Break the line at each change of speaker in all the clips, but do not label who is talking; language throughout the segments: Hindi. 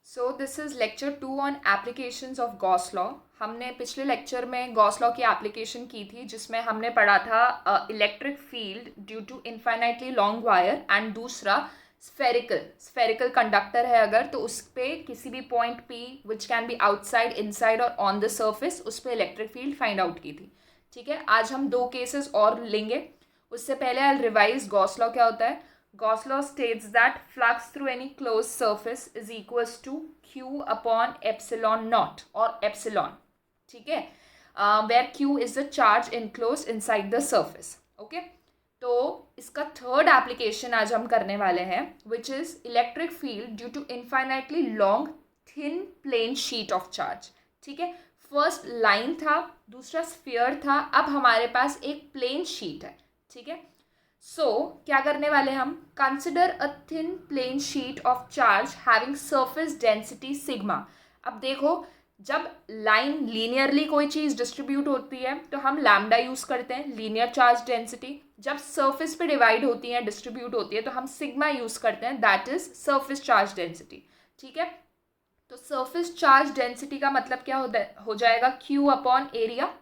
So this is lecture 2 on applications of Gauss law. हमने पिछले लेक्चर में गॉस लॉ की एप्लीकेशन की थी, जिसमें हमने पढ़ा था electric field due to infinitely long wire, and दूसरा स्फेरिकल कंडक्टर है अगर, तो उस पर किसी भी point P which can be outside, inside और ऑन द सर्फेस, उस पर इलेक्ट्रिक फील्ड फाइंड आउट की थी। ठीक है, आज हम 2 केसेस और लेंगे। उससे पहले आई रिवाइज गॉस लॉ क्या होता है। Gauss law states that flux through any closed surface is equals to Q upon epsilon naught or epsilon. ठीक है, where Q is the charge enclosed inside the surface. Okay, तो इसका थर्ड एप्लीकेशन आज हम करने वाले हैं, which is electric field due to infinitely long thin plane sheet of charge. ठीक है, फर्स्ट लाइन था, दूसरा स्फीयर था, अब हमारे पास एक प्लेन शीट है। ठीक है, क्या करने वाले हम, consider a thin plane sheet of charge having surface density sigma. अब देखो, जब लाइन लीनियरली कोई चीज़ डिस्ट्रीब्यूट होती है तो हम लैम्डा यूज़ करते हैं, लीनियर चार्ज डेंसिटी। जब सरफेस पे डिवाइड होती है, डिस्ट्रीब्यूट होती है, तो हम सिग्मा यूज़ करते हैं, that is surface charge density. ठीक है, तो सरफेस चार्ज डेंसिटी का मतलब क्या हो जाएगा, क्यू अपॉन एरिया।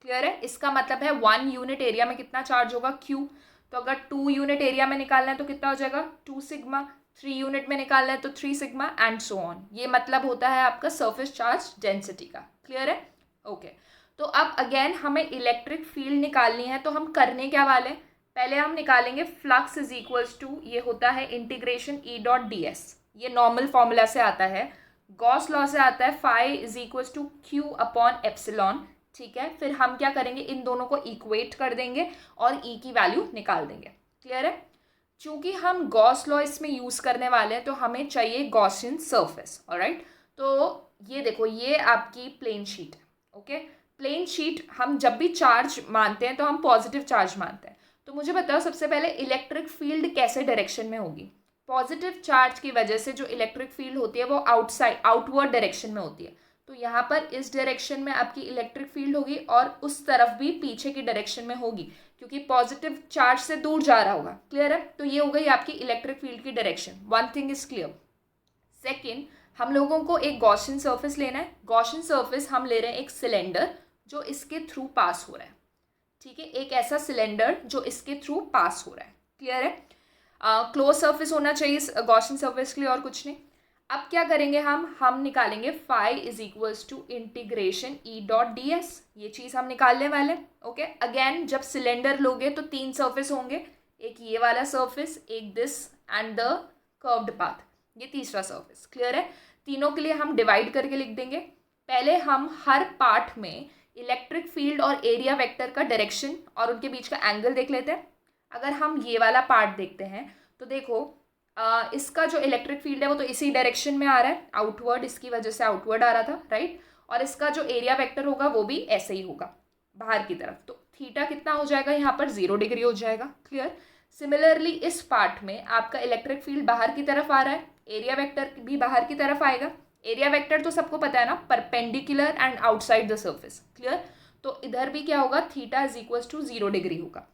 क्लियर है, इसका मतलब है 1 यूनिट एरिया में कितना चार्ज होगा, क्यू। तो अगर 2 यूनिट एरिया में निकालना है तो कितना हो जाएगा, 2 सिग्मा। 3 यूनिट में निकालना है तो 3 सिग्मा, एंड सो ऑन। ये मतलब होता है आपका सरफेस चार्ज डेंसिटी का। क्लियर है, ओके। तो अब अगेन हमें इलेक्ट्रिक फील्ड निकालनी है, तो हम करने क्या वाले, पहले हम निकालेंगे फ्लक्स इज इक्वल्स टू, ये होता है integration E dot D S. ये नॉर्मल फॉर्मूला से आता है, गॉस लॉ से आता है, phi is equals to Q upon epsilon. ठीक है, फिर हम क्या करेंगे, इन दोनों को इक्वेट कर देंगे और ई की वैल्यू निकाल देंगे। क्लियर है, चूंकि हम गॉस लॉ इसमें यूज़ करने वाले हैं तो हमें चाहिए गॉसियन सरफेस। ऑलराइट, तो ये देखो, ये आपकी प्लेन शीट है। ओके, प्लेन शीट हम जब भी चार्ज मानते हैं तो हम पॉजिटिव चार्ज मानते हैं। तो मुझे बताओ सबसे पहले इलेक्ट्रिक फील्ड कैसे डायरेक्शन में होगी। पॉजिटिव चार्ज की वजह से जो इलेक्ट्रिक फील्ड होती है वो आउटवर्ड डायरेक्शन में होती है। तो यहाँ पर इस डायरेक्शन में आपकी इलेक्ट्रिक फील्ड होगी और उस तरफ भी पीछे की डायरेक्शन में होगी, क्योंकि पॉजिटिव चार्ज से दूर जा रहा होगा। क्लियर है, तो ये हो गई आपकी इलेक्ट्रिक फील्ड की direction. One thing is clear. Second, हम लोगों को एक गॉसियन सरफेस लेना है। गॉसियन सरफेस हम ले रहे हैं एक सिलेंडर जो इसके थ्रू पास हो रहा है। ठीक है, एक ऐसा सिलेंडर जो इसके थ्रू पास हो रहा है। क्लियर है, क्लोज सरफेस होना चाहिए गॉसियन सरफेस के लिए, और कुछ नहीं। अब क्या करेंगे हम निकालेंगे phi is equals to integration E dot D S. ये चीज़ हम निकालने वाले। ओके, अगेन जब सिलेंडर लोगे तो 3 सरफेस होंगे, एक ये वाला सरफेस, एक this and the curved path, ये तीसरा सरफेस। क्लियर है, तीनों के लिए हम डिवाइड करके लिख देंगे। पहले हम हर पार्ट में इलेक्ट्रिक फील्ड और एरिया वेक्टर का डायरेक्शन और उनके बीच का एंगल देख लेते हैं। अगर हम ये वाला पार्ट देखते हैं तो देखो, इसका जो इलेक्ट्रिक फील्ड है वो तो इसी डायरेक्शन में आ रहा है, आउटवर्ड, इसकी वजह से आउटवर्ड आ रहा था, राइट। और इसका जो एरिया वेक्टर होगा वो भी ऐसे ही होगा, बाहर की तरफ। तो थीटा कितना हो जाएगा, यहाँ पर 0 डिग्री हो जाएगा। क्लियर, सिमिलरली इस पार्ट में आपका इलेक्ट्रिक फील्ड बाहर की तरफ आ रहा है, एरिया वेक्टर भी बाहर की तरफ आएगा। एरिया वेक्टर तो सबको पता है ना, perpendicular and outside the surface. Clear, तो इधर भी क्या होगा, theta is equal to 0 degree होगा।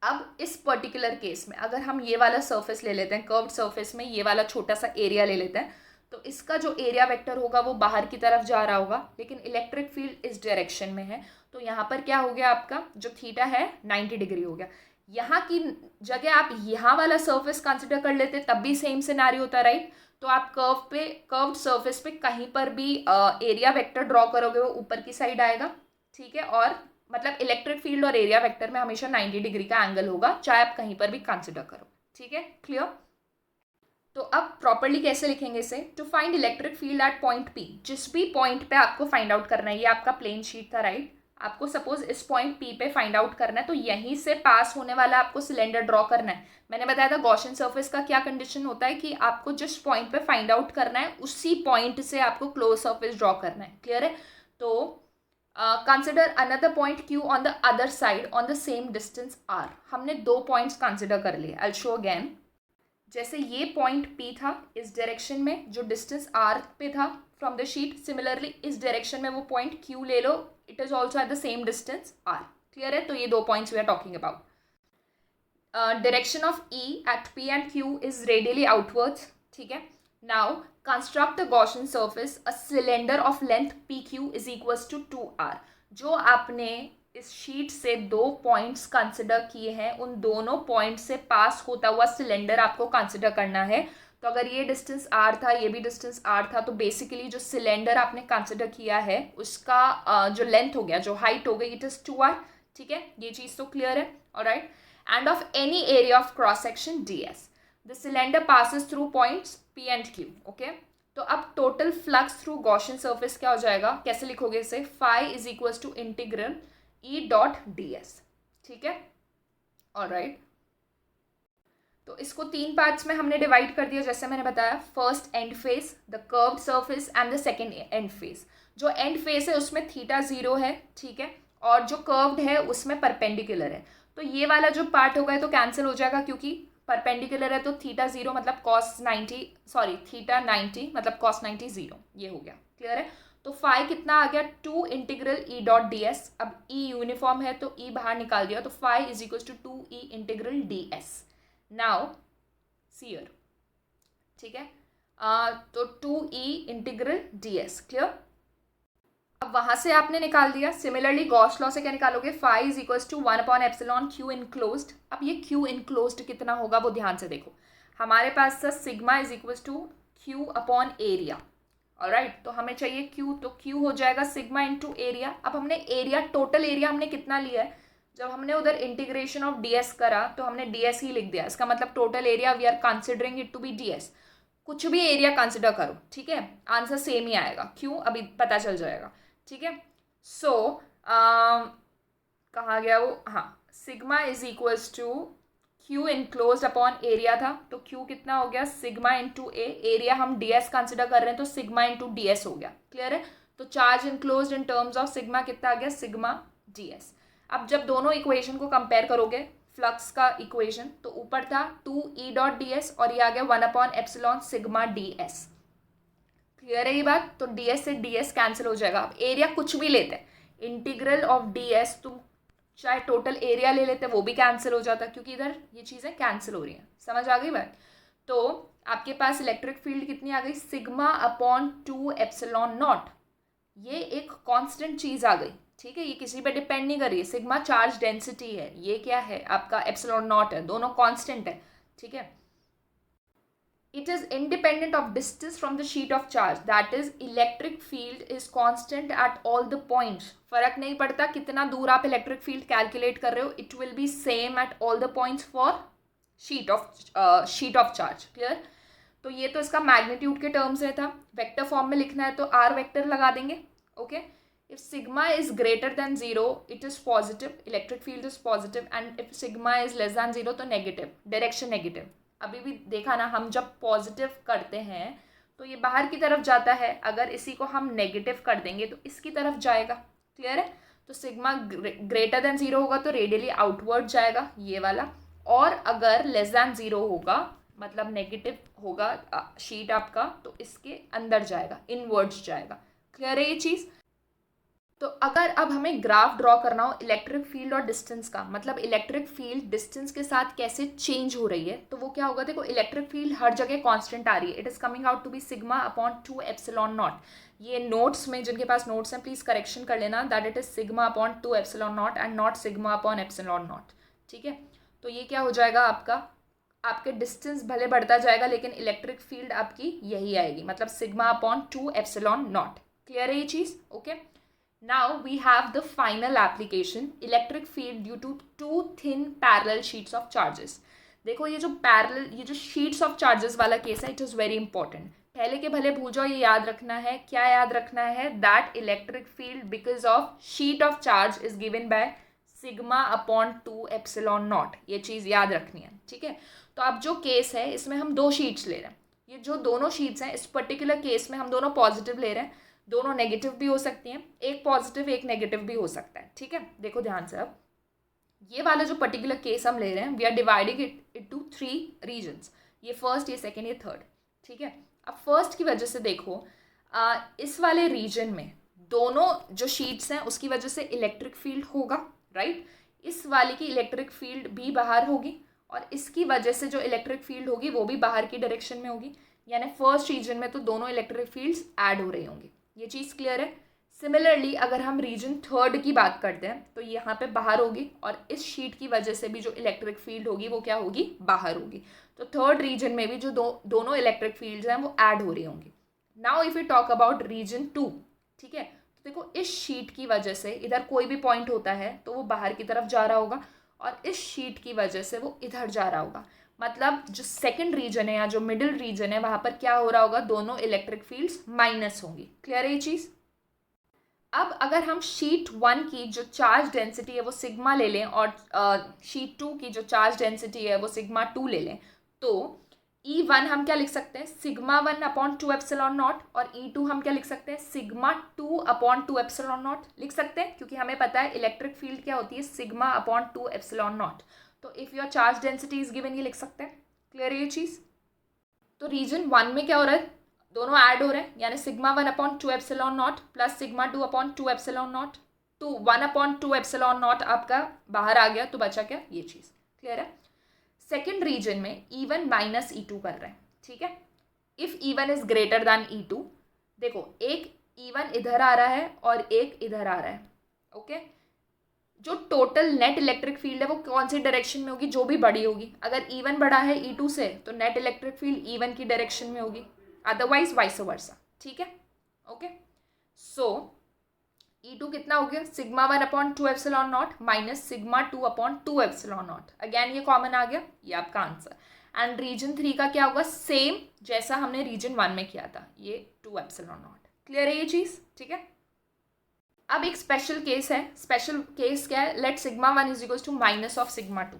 अब इस पर्टिकुलर केस में अगर हम ये वाला सरफेस ले लेते हैं, कर्व्ड सरफेस में ये वाला छोटा सा एरिया ले लेते हैं, तो इसका जो एरिया वेक्टर होगा वो बाहर की तरफ जा रहा होगा, लेकिन इलेक्ट्रिक फील्ड इस डायरेक्शन में है। तो यहाँ पर क्या हो गया, आपका जो थीटा है 90 डिग्री हो गया। यहाँ की जगह आप यहाँ वाला सरफेस कंसिडर कर लेते तब भी सेम सिनारी होता, राइट। तो आप कर्व्ड सरफेस पे कहीं पर भी एरिया वेक्टर ड्रॉ करोगे वो ऊपर की साइड आएगा। ठीक है, और मतलब इलेक्ट्रिक फील्ड और एरिया वेक्टर में हमेशा 90 डिग्री का एंगल होगा, चाहे आप कहीं पर भी कंसिडर करो। ठीक है, क्लियर। तो अब प्रॉपर्ली कैसे लिखेंगे इसे, to find electric field at point P. जिस भी पॉइंट पे आपको फाइंड आउट करना है, ये आपका प्लेन शीट था, राइट। आपको सपोज इस पॉइंट पी पे फाइंड आउट करना है, तो यहीं से पास होने वाला आपको सिलेंडर ड्रॉ करना है। मैंने बताया था गॉसियन सरफेस का क्या कंडीशन होता है, कि आपको जिस पॉइंट पे फाइंड आउट करना है उसी पॉइंट से आपको क्लोज सरफेस ड्रॉ करना है। क्लियर है, तो consider another point Q on the other side on the same distance R। हमने 2 पॉइंट्स कंसिडर कर लिए। आई शो अगेन, जैसे ये पॉइंट P था इस डायरेक्शन में, जो डिस्टेंस R पे था फ्रॉम द शीट, सिमिलरली इस डायरेक्शन में वो पॉइंट Q ले लो, it is also at the same distance R। Clear है, तो ये 2 points we are talking about. Direction of E at P and Q is radially outwards. ठीक है, now construct a Gaussian surface a cylinder of length PQ is equals to 2R। जो आपने इस शीट से दो पॉइंट्स कंसिडर किए हैं, उन दोनों पॉइंट से पास होता हुआ सिलेंडर आपको कंसिडर करना है। तो अगर ये डिस्टेंस R था, ये भी डिस्टेंस R था, तो बेसिकली जो सिलेंडर आपने कंसिडर किया है उसका जो लेंथ हो गया, जो हाइट हो गई, इट इज़ 2R। ठीक है, ये चीज़ तो क्लियर है। Alright, and of any area of cross section DS the cylinder passes through points P and Q। Okay, तो अब total flux through Gaussian surface क्या हो जाएगा, कैसे लिखोगे इसे, phi is equals to integral E.ds। ठीक है, ऑलराइट। तो इसको तीन पार्ट्स में हमने डिवाइड कर दिया, जैसे मैंने बताया, first and face, the curved surface and the second and face. जो एंड फेस है उसमें थीटा 0 है, ठीक है, और जो कर्व्ड है उसमें परपेंडिकुलर है। तो ये वाला जो पार्ट होगा तो कैंसिल हो जाएगा, क्योंकि परपेंडिकुलर है तो थीटा 0 मतलब कॉस 90, सॉरी थीटा 90 मतलब कॉस 90 0, ये हो गया। क्लियर है। तो फाई कितना आ गया, 2 इंटीग्रल E.ds। अब E यूनिफॉर्म है तो E बाहर निकाल दिया, तो phi is equal to 2E integral ds। Now see here, ठीक है, तो 2E इंटीग्रल ds। क्लियर। अब वहां से आपने निकाल दिया। सिमिलरली गॉस लॉ से क्या निकालोगे, फाई इज इक्वल्स टू 1/एप्सिलॉन Q इनक्लोज्ड। अब ये Q इनक्लोज्ड कितना होगा वो ध्यान से देखो। हमारे पास था sigma is equals to Q upon area. Alright, तो हमें चाहिए Q, तो Q हो जाएगा सिग्मा इंटू एरिया। अब हमने एरिया, टोटल एरिया हमने कितना लिया है, जब हमने उधर इंटीग्रेशन ऑफ ds करा तो हमने ds ही लिख दिया। इसका मतलब total area we are considering it to be ds। कुछ भी एरिया कंसिडर करो, ठीक है, आंसर सेम ही आएगा। क्यों, अभी पता चल जाएगा। ठीक है, सो कहाँ गया वो, हाँ, sigma is equals to Q enclosed upon area था, तो Q कितना हो गया, सिग्मा इंटू ए, एरिया हम ds कंसिडर कर रहे हैं तो सिग्मा इंटू ds हो गया। क्लियर है। तो charge enclose in terms of sigma कितना आ गया, सिग्मा ds। अब जब दोनों इक्वेशन को कंपेयर करोगे, फ्लक्स का इक्वेशन, तो ऊपर था 2E.ds और ये आ गया 1/एप्सिलॉन सिग्मा ds। क्लियर है ये बात। तो ds से ds कैंसिल हो जाएगा। अब एरिया कुछ भी लेते हैं, इंटीग्रल ऑफ ds, तुम चाहे टोटल एरिया ले लेते वो भी कैंसिल हो जाता, क्योंकि इधर ये चीज़ें कैंसिल हो रही हैं। समझ आ गई बात। तो आपके पास इलेक्ट्रिक फील्ड कितनी आ गई, सिग्मा अपॉन 2ε0। ये एक कांस्टेंट चीज़ आ गई। ठीक है, ये किसी पे डिपेंड नहीं कर रही है। सिग्मा चार्ज डेंसिटी है, ये क्या है आपका ε0 है, दोनों कांस्टेंट है। ठीक है, it is independent of distance from the sheet of charge, that is electric field is constant at all the points। फर्क नहीं पड़ता कितना दूर आप इलेक्ट्रिक फील्ड कैलकुलेट कर रहे हो, it will be same at all the points for sheet of charge। Clear. तो ये तो इसका मैग्नीट्यूड के टर्म्स में था। वेक्टर फॉर्म में लिखना है तो r वेक्टर लगा देंगे। Okay, if sigma is greater than 0 it is positive, electric field is positive, and if sigma is less than 0 तो नेगेटिव, डायरेक्शन नेगेटिव। अभी भी देखा ना, हम जब पॉजिटिव करते हैं तो ये बाहर की तरफ जाता है, अगर इसी को हम नेगेटिव कर देंगे तो इसकी तरफ जाएगा। क्लियर है। तो सिग्मा ग्रेटर देन 0 होगा तो रेडियली आउटवर्ड जाएगा ये वाला, और अगर लेस देन 0 होगा मतलब नेगेटिव होगा शीट आपका, तो इसके अंदर जाएगा, इनवर्ड्स जाएगा। क्लियर है ये चीज़। तो अगर अब हमें ग्राफ ड्रॉ करना हो इलेक्ट्रिक फील्ड और डिस्टेंस का, मतलब इलेक्ट्रिक फील्ड डिस्टेंस के साथ कैसे चेंज हो रही है, तो वो क्या होगा, देखो इलेक्ट्रिक फील्ड हर जगह कांस्टेंट आ रही है। It is coming out to be sigma upon 2ε0। ये नोट्स में, जिनके पास नोट्स हैं प्लीज करेक्शन कर लेना, that it is sigma upon 2ε0 and not sigma upon ε0। ठीक है, तो ये क्या हो जाएगा आपका, आपके डिस्टेंस भले बढ़ता जाएगा लेकिन इलेक्ट्रिक फील्ड आपकी यही आएगी, मतलब सिग्मा अपॉन 2ε0। क्लियर है ये चीज़। Okay, now we have the final application, electric field due to two thin parallel sheets of charges। देखो ये जो पैरेलल, ये जो शीट्स ऑफ चार्जेस वाला केस है, इट इज़ वेरी इंपॉर्टेंट। पहले के भले भूल जाओ, ये याद रखना है। क्या याद रखना है, that electric field because of sheet of charge is given by sigma upon 2ε0। ये चीज़ याद रखनी है। ठीक है, तो अब जो केस है इसमें हम दो शीट्स ले रहे हैं। ये जो दोनों शीट्स हैं इस पर्टिकुलर केस में हम दोनों पॉजिटिव ले रहे हैं, दोनों नेगेटिव भी हो सकती हैं, एक पॉजिटिव एक नेगेटिव भी हो सकता है। ठीक है, देखो ध्यान से। अब ये वाला जो पर्टिकुलर केस हम ले रहे हैं, we are dividing it into 3 regions, ये फर्स्ट, ये सेकंड, ये थर्ड। ठीक है, अब फर्स्ट की वजह से देखो, इस वाले रीजन में दोनों जो शीट्स हैं उसकी वजह से इलेक्ट्रिक फील्ड होगा, राइट। इस वाले की इलेक्ट्रिक फील्ड भी बाहर होगी और इसकी वजह से जो इलेक्ट्रिक फील्ड होगी वो भी बाहर की डायरेक्शन में होगी। यानी फर्स्ट रीजन में तो दोनों इलेक्ट्रिक फील्ड्स ऐड हो रही होंगी। ये चीज़ क्लियर है। सिमिलरली अगर हम रीजन थर्ड की बात करते हैं तो यहाँ पे बाहर होगी, और इस शीट की वजह से भी जो इलेक्ट्रिक फील्ड होगी वो क्या होगी, बाहर होगी। तो थर्ड रीजन में भी जो दोनों इलेक्ट्रिक फील्ड्स हैं वो ऐड हो रही होंगी। Now if you talk about region two, ठीक है, तो देखो इस शीट की वजह से इधर कोई भी पॉइंट होता है तो वो बाहर की तरफ जा रहा होगा, और इस शीट की वजह से वो इधर जा रहा होगा। मतलब जो सेकंड रीजन है या जो मिडिल रीजन है वहाँ पर क्या हो रहा होगा, दोनों इलेक्ट्रिक फील्ड्स माइनस होंगी। क्लियर है ये चीज़। अब अगर हम शीट 1 की जो चार्ज डेंसिटी है वो सिग्मा ले लें, और शीट 2 की जो चार्ज डेंसिटी है वो सिग्मा 2 ले लें, तो E1 हम क्या लिख सकते हैं, सिग्मा 1 अपॉन 2 एप्सिलॉन नॉट, और E2 हम क्या लिख सकते हैं, सिग्मा 2 अपॉन 2 एप्सिलॉन नॉट लिख सकते हैं, क्योंकि हमें पता है इलेक्ट्रिक फील्ड क्या होती है, सिग्मा अपॉन 2 एप्सिलॉन नॉट। तो if your charge density is given, ये लिख सकते हैं। क्लियर है ये चीज़। तो रीजन 1 में क्या हो रहा है, दोनों ऐड हो रहे हैं, यानी sigma 1 upon 2 epsilon not plus sigma 2 upon 2 epsilon not. तो 1 अपॉन 2 एप्सिलॉन नॉट आपका बाहर आ गया, तो बचा क्या, ये चीज़। क्लियर है। सेकेंड रीजन में E1 माइनस E2 कर रहे हैं, ठीक है। If E1 is greater than E2, देखो एक E1 इधर आ रहा है और एक इधर आ रहा है, ओके। जो टोटल नेट इलेक्ट्रिक फील्ड है वो कौन सी डायरेक्शन में होगी, जो भी बड़ी होगी। अगर E1 बड़ा है E2 से तो नेट इलेक्ट्रिक फील्ड E1 की डायरेक्शन में होगी, अदरवाइज वाइस वर्सा, ठीक है, ओके। सो E2 कितना हो गया, sigma 1 upon 2 epsilon not minus sigma 2 upon 2 epsilon not. Again ये कॉमन आ गया, ये आपका आंसर। एंड रीजन 3 का क्या होगा, सेम जैसा हमने रीजन 1 में किया था, ये 2 एप्सिलॉन नॉट। क्लियर है ये चीज़, ठीक है। अब एक स्पेशल केस है। स्पेशल केस क्या है, let sigma 1 is equals to minus of sigma 2,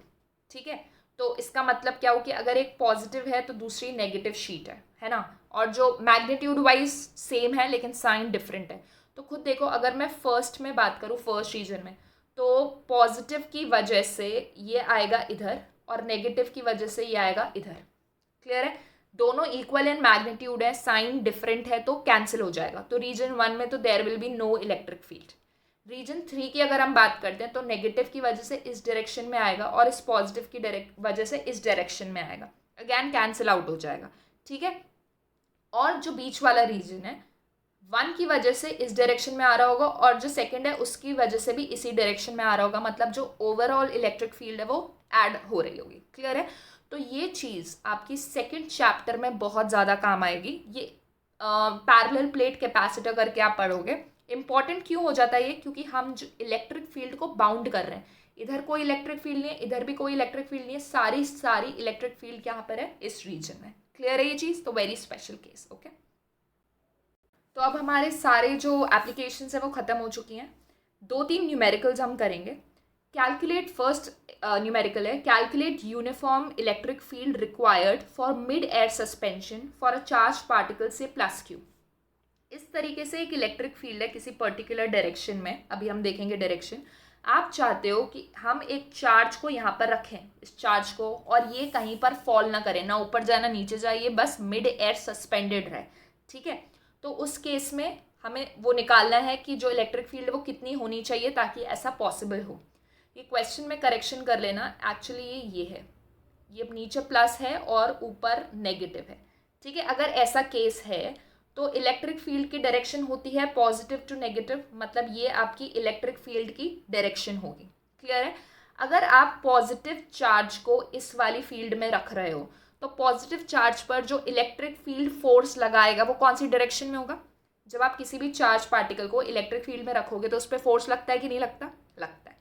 ठीक है। तो इसका मतलब क्या हो कि अगर एक पॉजिटिव है तो दूसरी नेगेटिव शीट है ना, और जो मैग्नीट्यूड वाइज सेम है लेकिन साइन डिफरेंट है। तो खुद देखो, अगर मैं फर्स्ट में बात करूँ, फर्स्ट रीजन में, तो पॉजिटिव की वजह से ये आएगा इधर और नेगेटिव की वजह से ये आएगा इधर। क्लियर है। दोनों इक्वल इन मैग्नीट्यूड है, साइन डिफरेंट है, तो कैंसिल हो जाएगा। तो रीजन 1 में तो there will be no electric field. Region 3 की अगर हम बात करते हैं तो नेगेटिव की वजह से इस डायरेक्शन में आएगा और इस पॉजिटिव की वजह से इस डायरेक्शन में आएगा, अगेन कैंसिल आउट हो जाएगा, ठीक है। और जो बीच वाला रीजन है, 1 की वजह से इस डायरेक्शन में आ रहा होगा और जो सेकंड है उसकी वजह से भी इसी डायरेक्शन में आ रहा होगा, मतलब जो ओवरऑल इलेक्ट्रिक फील्ड है वो ऐड हो रही होगी। क्लियर है। तो ये चीज़ आपकी सेकंड चैप्टर में बहुत ज़्यादा काम आएगी। ये पैरेलल प्लेट कैपेसिटर करके आप पढ़ोगे। इंपॉर्टेंट क्यों हो जाता है ये, क्योंकि हम जो इलेक्ट्रिक फील्ड को बाउंड कर रहे हैं, इधर कोई इलेक्ट्रिक फील्ड नहीं है, इधर भी कोई इलेक्ट्रिक फील्ड नहीं है, सारी इलेक्ट्रिक फील्ड यहाँ पर है इस रीजन में। क्लियर है ये चीज़। तो वेरी स्पेशल केस, ओके। तो अब हमारे सारे जो एप्लीकेशंस हैं वो ख़त्म हो चुकी हैं। 2-3 न्यूमेरिकल्स हम करेंगे। कैलकुलेट, फर्स्ट न्यूमेरिकल है, calculate uniform electric field required for mid air suspension for a charge particle से प्लस क्यू। इस तरीके से एक इलेक्ट्रिक फील्ड है किसी पर्टिकुलर डायरेक्शन में, अभी हम देखेंगे डायरेक्शन। आप चाहते हो कि हम एक चार्ज को यहाँ पर रखें, इस चार्ज को, और ये कहीं पर फॉल ना करे, ना ऊपर जाए ना नीचे जाए, ये बस मिड एयर सस्पेंडेड रहे, ठीक है। तो उस केस में हमें वो निकालना है कि जो इलेक्ट्रिक फील्ड है वो कितनी होनी चाहिए ताकि ऐसा पॉसिबल हो। ये क्वेश्चन में करेक्शन कर लेना, एक्चुअली ये है, ये नीचे प्लस है और ऊपर नेगेटिव है, ठीक है। अगर ऐसा केस है तो इलेक्ट्रिक फील्ड की डायरेक्शन होती है पॉजिटिव टू नेगेटिव, मतलब ये आपकी इलेक्ट्रिक फील्ड की डायरेक्शन होगी। क्लियर है। अगर आप पॉजिटिव चार्ज को इस वाली फील्ड में रख रहे हो तो पॉजिटिव चार्ज पर जो इलेक्ट्रिक फील्ड फोर्स लगाएगा वो कौन सी डायरेक्शन में होगा। जब आप किसी भी चार्ज पार्टिकल को इलेक्ट्रिक फील्ड में रखोगे तो उस पर फोर्स लगता है कि नहीं लगता, लगता है।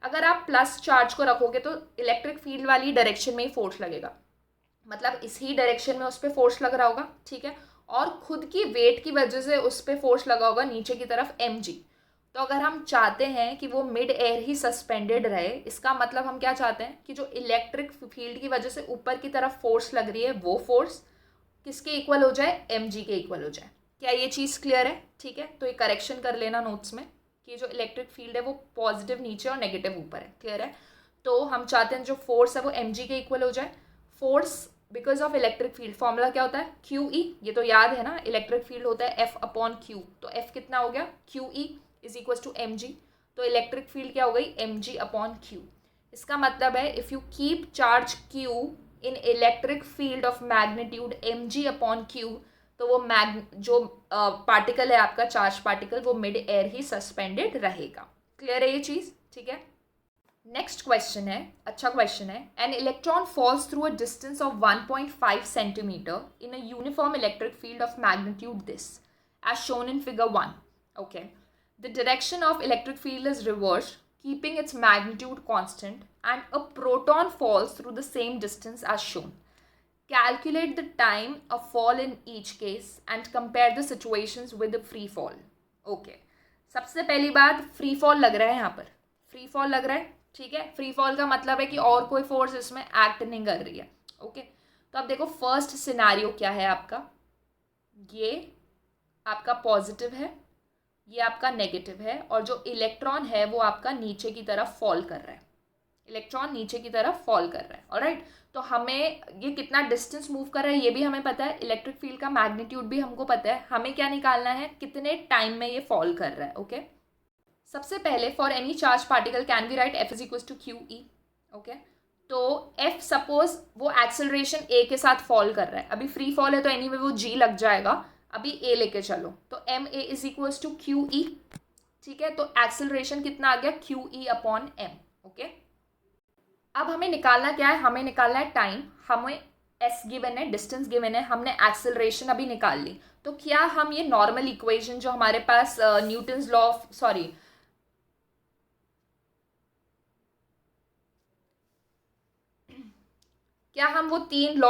अगर आप प्लस चार्ज को रखोगे तो इलेक्ट्रिक फील्ड वाली डायरेक्शन में ही फोर्स लगेगा, मतलब इसी डायरेक्शन में उस पर फोर्स लग रहा होगा, ठीक है। और खुद की वेट की वजह से उस पर फोर्स लगा होगा नीचे की तरफ mg। तो अगर हम चाहते हैं कि वो मिड एयर ही सस्पेंडेड रहे, इसका मतलब हम क्या चाहते हैं कि जो इलेक्ट्रिक फील्ड की वजह से ऊपर की तरफ फोर्स लग रही है वो फोर्स किसके इक्वल हो जाए, mg के इक्वल हो जाए। क्या ये चीज़ क्लियर है, ठीक है। तो ये करेक्शन कर लेना नोट्स में कि जो इलेक्ट्रिक फील्ड है वो पॉजिटिव नीचे और नेगेटिव ऊपर है। क्लियर है। तो हम चाहते हैं जो फोर्स है वो mg के इक्वल हो जाए। Force because of electric field formula क्या होता है, क्यू ई, ये तो याद है ना, इलेक्ट्रिक फील्ड होता है एफ अपॉन क्यू। तो एफ कितना हो गया, Q E is equal to M G. तो इलेक्ट्रिक फील्ड क्या हो गई, एम जी अपॉन क्यू। इसका मतलब है if you keep charge Q in electric field of magnitude mg upon Q, तो वो जो पार्टिकल है आपका चार्ज पार्टिकल वो मिड एयर ही सस्पेंडेड रहेगा। क्लियर है ये चीज़? ठीक है। नेक्स्ट क्वेश्चन है, अच्छा क्वेश्चन है। An electron falls through a distance of 1.5 centimetre in a uniform electric field of magnitude this as shown in figure 1. Okay, the direction of electric field is reversed keeping its magnitude constant and a proton falls through the same distance as shown. Calculate the time of fall in each case and compare the situations with the free fall. Okay. सबसे पहली बात फ्री फॉल लग रहा है, यहाँ पर फ्री फॉल लग रहा है, ठीक है। फ्री फॉल का मतलब है कि और कोई फोर्स इसमें एक्ट नहीं कर रही है। ओके, तो अब देखो फर्स्ट सिनारियो क्या है आपका, ये आपका पॉजिटिव है, ये आपका नेगेटिव है, और जो इलेक्ट्रॉन है वो आपका नीचे की तरफ फॉल कर रहा है, इलेक्ट्रॉन नीचे की तरफ फॉल कर रहा है। ऑलराइट, तो हमें ये कितना डिस्टेंस मूव कर रहा है ये भी हमें पता है, इलेक्ट्रिक फील्ड का मैग्नीट्यूड भी हमको पता है, हमें क्या निकालना है, कितने टाइम में ये फॉल कर रहा है। ओके, सबसे पहले for any charge particle can we write F is equal to Q E. Okay, तो एफ सपोज वो एक्सेलरेशन ए के साथ फॉल कर रहा है, अभी फ्री फॉल है तो एनीवे वो जी लग जाएगा, अभी ए लेके चलो, तो M A is equals to Q E. ठीक है, तो एक्सेलरेशन कितना आ गया, Q E upon M. Okay, अब हमें निकालना क्या है, हमें निकालना है टाइम, हमें एस गिवन है, डिस्टेंस गिवन है, हमने एक्सेलरेशन अभी निकाल ली। तो क्या हम ये नॉर्मल इक्वेशन जो हमारे पास न्यूटन्स लॉ ऑफ क्या हम वो तीन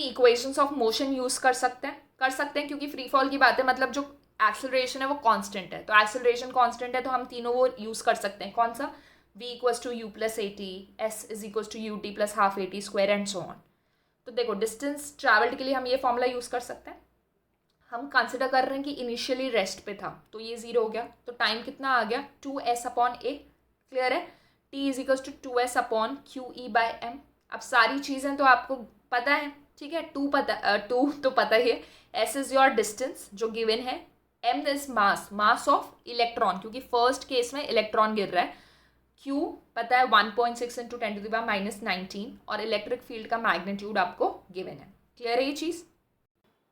इक्वेशंस ऑफ मोशन यूज कर सकते हैं? कर सकते हैं, क्योंकि फ्री फॉल की बात है, मतलब जो एक्सेलरेशन है वो कांस्टेंट है, तो एक्सेलरेशन कांस्टेंट है तो हम तीनों वो यूज कर सकते हैं। कौन सा? v equals to U plus A T, S is equals to U T plus half A T square and so on. तो देखो डिस्टेंस ट्रैवल्ड के लिए हम ये फॉर्मूला यूज कर सकते हैं। हम कंसिडर कर रहे हैं कि इनिशियली रेस्ट पे था, तो ये 0 हो गया, तो टाइम कितना आ गया, 2s अपॉन ए। क्लियर है? t is equals to 2s upon Q E by M. अब सारी चीज़ें तो आपको पता है, ठीक है, टू तो पता ही है, एस इज योर डिस्टेंस जो गिवन है, M is mass of electron, क्योंकि फर्स्ट केस में इलेक्ट्रॉन गिर रहा है, क्यू पता है 1.6 into 10 to the power minus 19, और इलेक्ट्रिक फील्ड का मैग्नीट्यूड आपको गिवन है। क्लियर है ये चीज़?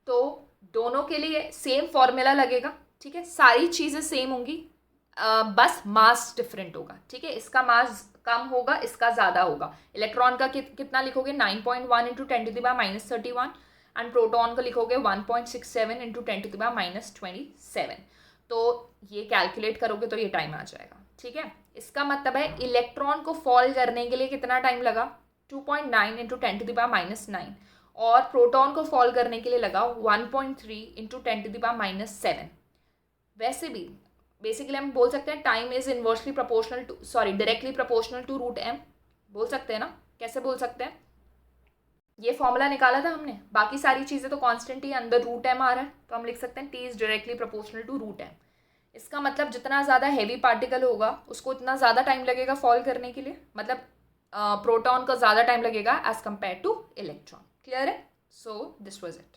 तो दोनों के लिए सेम फॉर्मूला लगेगा, ठीक है, सारी चीज़ें सेम होंगी, बस मास डिफरेंट होगा। ठीक है, इसका मास कम होगा, इसका ज़्यादा होगा। इलेक्ट्रॉन का कितना लिखोगे, 9.1 into 10 to the power minus 31, and proton का लिखोगे 1.67 into 10 to the power minus 27। तो ये कैलकुलेट करोगे तो ये टाइम आ जाएगा। ठीक है, इसका मतलब है इलेक्ट्रॉन को फॉल करने के लिए कितना टाइम लगा, 2.9 into 10 to the power minus 9, और प्रोटॉन को फॉल करने के लिए लगा 1.3 into 10 to the power minus 7। वैसे भी बेसिकली हम बोल सकते हैं time is inversely proportional to directly proportional to root M, बोल सकते हैं ना? कैसे बोल सकते हैं? ये फॉर्मूला निकाला था हमने, बाकी सारी चीज़ें तो कांस्टेंट ही, अंदर रूट एम आ रहा है, तो हम लिख सकते हैं T is directly proportional to root M. इसका मतलब जितना ज़्यादा हैवी पार्टिकल होगा उसको इतना ज़्यादा टाइम लगेगा फॉल करने के लिए, मतलब प्रोटॉन को ज़्यादा टाइम लगेगा as compare to electron. Clear है? So this was it.